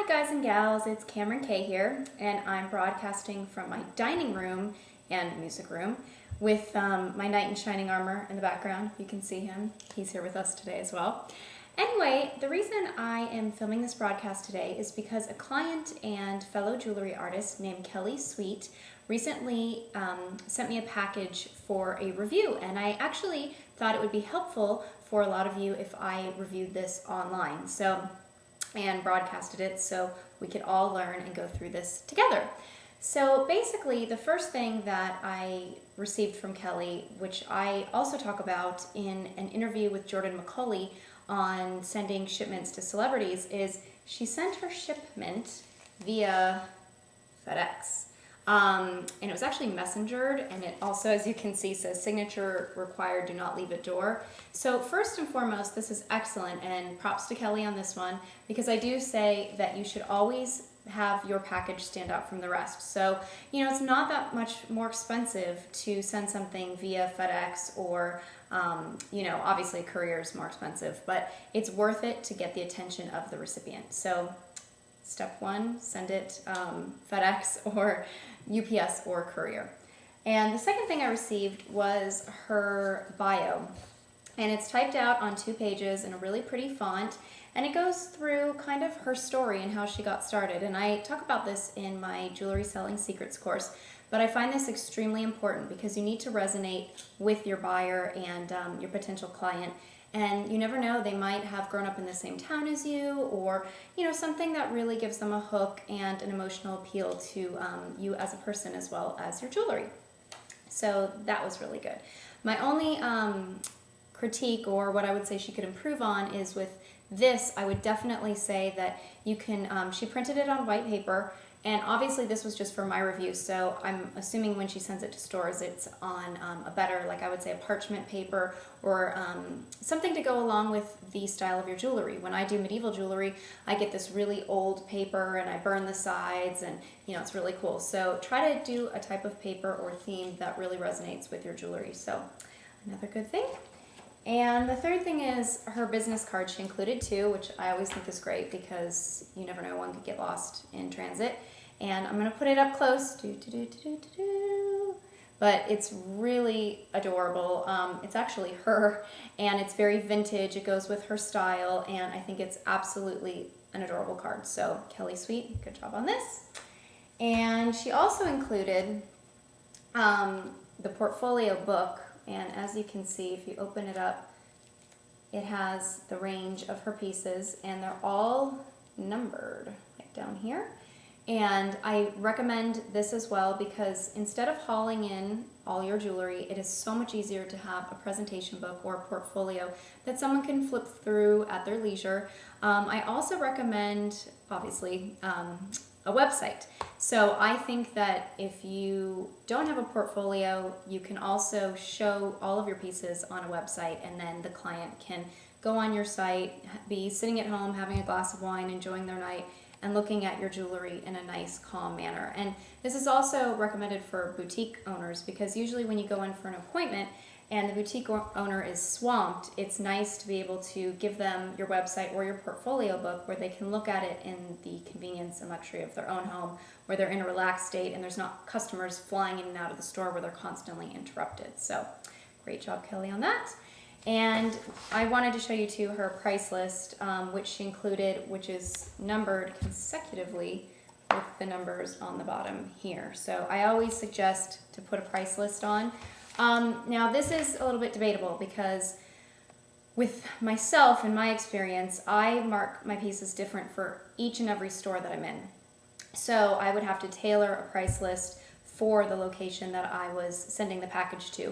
guys and gals, it's Kameron Kay here, and I'm broadcasting from my dining room and music room with my knight in shining armor in the background. You can see him. He's here with us today as well. Anyway, the reason I am filming this broadcast today is because a client and fellow jewelry artist named Kelly Sweet recently sent me a package for a review, and I actually thought it would be helpful for a lot of you if I reviewed this online and broadcasted it so we could all learn and go through this together. So basically, the first thing that I received from Kelly, which I also talk about in an interview with Jordan McCauley on sending shipments to celebrities, is she sent her shipment via FedEx. And it was actually messengered, and it also, as you can see, says signature required, do not leave at door. So first and foremost, this is excellent, and props to Kelly on this one, because I do say that you should always have your package stand out from the rest. So, you know, it's not that much more expensive to send something via FedEx or, you know, obviously courier is more expensive, but it's worth it to get the attention of the recipient. So step one, send it FedEx or UPS or courier. And the second thing I received was her bio. And it's typed out on 2 pages in a really pretty font. And it goes through kind of her story and how she got started. And I talk about this in my Jewelry Selling Secrets course. But I find this extremely important because you need to resonate with your buyer and your potential client. And you never know, they might have grown up in the same town as you, or, you know, something that really gives them a hook and an emotional appeal to you as a person as well as your jewelry. So that was really good. My only critique, or what I would say she could improve on, is with this, I would definitely say that you can, she printed it on white paper, and obviously this was just for my review, so I'm assuming when she sends it to stores, it's on a better, like I would say, a parchment paper or something to go along with the style of your jewelry. When I do medieval jewelry, I get this really old paper and I burn the sides, and you know, it's really cool. So try to do a type of paper or theme that really resonates with your jewelry. So another good thing. And the third thing is her business card. She included 2, which I always think is great because you never know, one could get lost in transit. And I'm going to put it up close. But it's really adorable. It's actually her, and it's very vintage. It goes with her style, and I think it's absolutely an adorable card. So Kelly Sweet, good job on this. And she also included the portfolio book. And as you can see, if you open it up, it has the range of her pieces, and they're all numbered like down here. And I recommend this as well because instead of hauling in all your jewelry, it is so much easier to have a presentation book or a portfolio that someone can flip through at their leisure. I also recommend, obviously, a website. So I think that if you don't have a portfolio, you can also show all of your pieces on a website, and then the client can go on your site, be sitting at home having a glass of wine, enjoying their night, and looking at your jewelry in a nice, calm manner. And this is also recommended for boutique owners because usually when you go in for an appointment and the boutique owner is swamped, it's nice to be able to give them your website or your portfolio book where they can look at it in the convenience and luxury of their own home, where they're in a relaxed state and there's not customers flying in and out of the store where they're constantly interrupted. So great job, Kelly, on that. And I wanted to show you too her price list, which she included, which is numbered consecutively with the numbers on the bottom here. So I always suggest to put a price list on. Now this is a little bit debatable because with myself and my experience, I mark my pieces different for each and every store that I'm in. So I would have to tailor a price list for the location that I was sending the package to.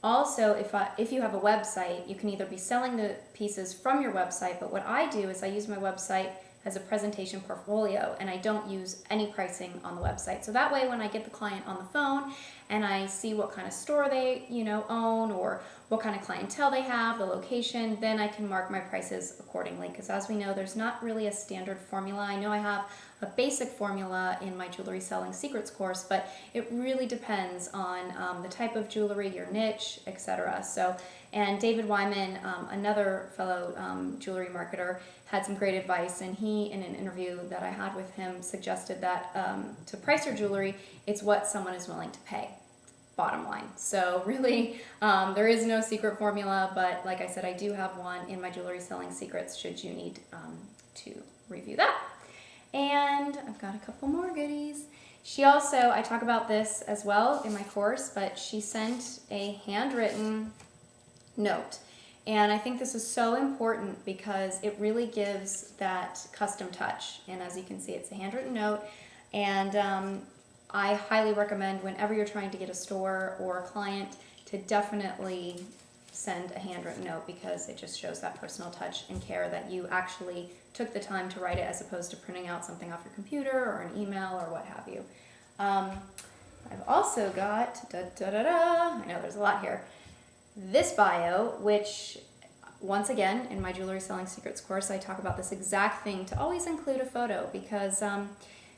Also, if you have a website, you can either be selling the pieces from your website, but what I do is I use my website as a presentation portfolio, and I don't use any pricing on the website. So that way when I get the client on the phone and I see what kind of store they, own, or what kind of clientele they have, the location, then I can mark my prices accordingly. Because as we know, there's not really a standard formula. I know I have a basic formula in my Jewelry Selling Secrets course, but it really depends on the type of jewelry, your niche, etc. So, and David Wyman, another fellow jewelry marketer, had some great advice, and he, in an interview that I had with him, suggested that to price your jewelry, it's what someone is willing to pay. Bottom line. So really, there is no secret formula, but like I said, I do have one in my Jewelry Selling Secrets should you need to review that. And I've got a couple more goodies. She also, I talk about this as well in my course, but she sent a handwritten note. And I think this is so important because it really gives that custom touch. And as you can see, it's a handwritten note. And I highly recommend whenever you're trying to get a store or a client to definitely send a handwritten note, because it just shows that personal touch and care that you actually took the time to write it, as opposed to printing out something off your computer or an email or what have you. I've also got, I know there's a lot here, this bio, which once again, in my Jewelry Selling Secrets course, I talk about this exact thing, to always include a photo, because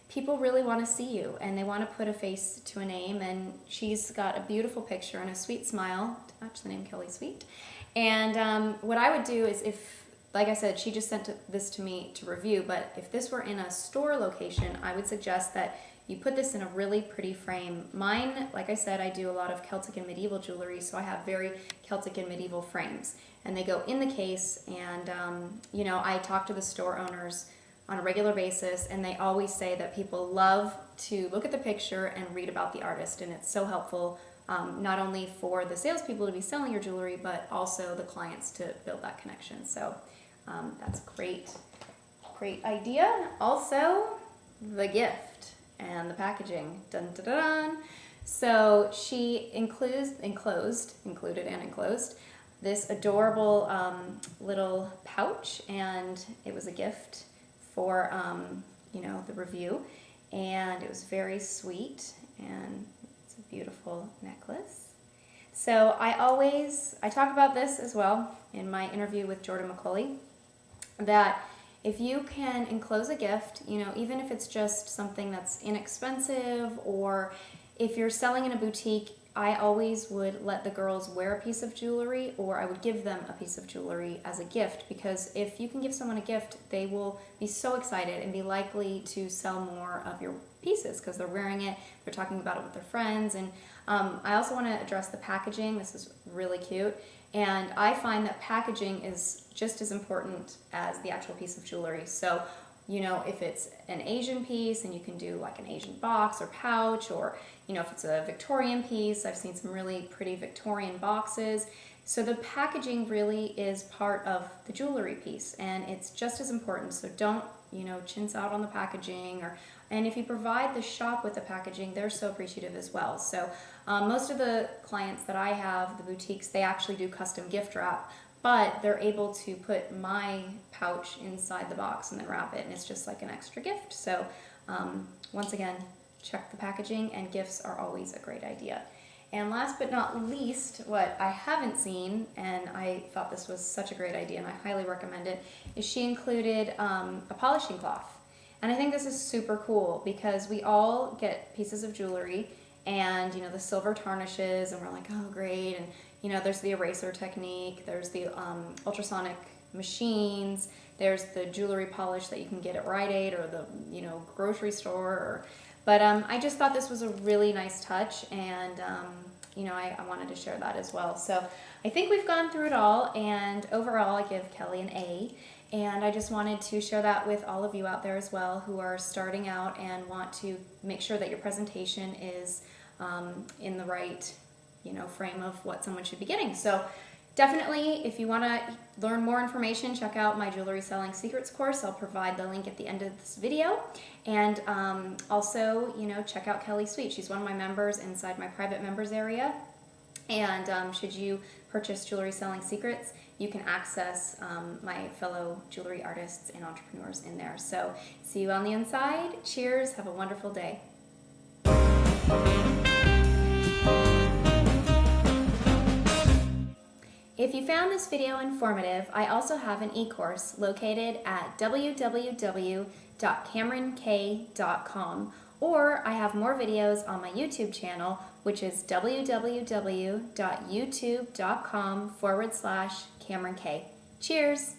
people really want to see you and they want to put a face to a name. And she's got a beautiful picture and a sweet smile to match the name Kelly Sweet. And what I would do is, if, like I said, she just sent this to me to review, but if this were in a store location, I would suggest that you put this in a really pretty frame. Mine, like I said, I do a lot of Celtic and medieval jewelry, so I have very Celtic and medieval frames, and they go in the case. And I talk to the store owners on a regular basis, and they always say that people love to look at the picture and read about the artist, and it's so helpful, not only for the salespeople to be selling your jewelry, but also the clients to build that connection. So that's great idea. Also, the gift and the packaging. Dun, dun, dun, dun. So she included and enclosed this adorable little pouch, and it was a gift for the review, and it was very sweet, and it's a beautiful necklace. So I talk about this as well in my interview with Jordan McCauley, that if you can enclose a gift, even if it's just something that's inexpensive, or if you're selling in a boutique, I always would let the girls wear a piece of jewelry, or I would give them a piece of jewelry as a gift, because if you can give someone a gift, they will be so excited and be likely to sell more of your pieces because they're wearing it, they're talking about it with their friends. And I also want to address the packaging. This is really cute, and I find that packaging is just as important as the actual piece of jewelry. So if it's an Asian piece, and you can do like an Asian box or pouch, or if it's a Victorian piece, I've seen some really pretty Victorian boxes. So the packaging really is part of the jewelry piece, and it's just as important. So don't chintz out on the packaging, and if you provide the shop with the packaging, they're so appreciative as well. So most of the clients that I have, the boutiques, they actually do custom gift wrap, but they're able to put my pouch inside the box and then wrap it, and it's just like an extra gift. So once again, check the packaging, and gifts are always a great idea. And last but not least, what I haven't seen, and I thought this was such a great idea and I highly recommend it, is she included a polishing cloth. And I think this is super cool, because we all get pieces of jewelry, and the silver tarnishes, and we're like, oh great, and there's the eraser technique, there's the ultrasonic machines, there's the jewelry polish that you can get at Rite Aid or the grocery store. But I just thought this was a really nice touch, and I wanted to share that as well. So I think we've gone through it all, and overall I give Kelly an A. And I just wanted to share that with all of you out there as well, who are starting out and want to make sure that your presentation is in the right frame of what someone should be getting. So definitely, if you want to learn more information, check out my Jewelry Selling Secrets course. I'll provide the link at the end of this video. And also, check out Kelly Sweet. She's one of my members inside my private members area. And should you purchase Jewelry Selling Secrets, you can access my fellow jewelry artists and entrepreneurs in there. So see you on the inside. Cheers. Have a wonderful day. If you found this video informative, I also have an e-course located at www.kameronkay.com, or I have more videos on my YouTube channel, which is www.youtube.com/Kameron Kay. Cheers!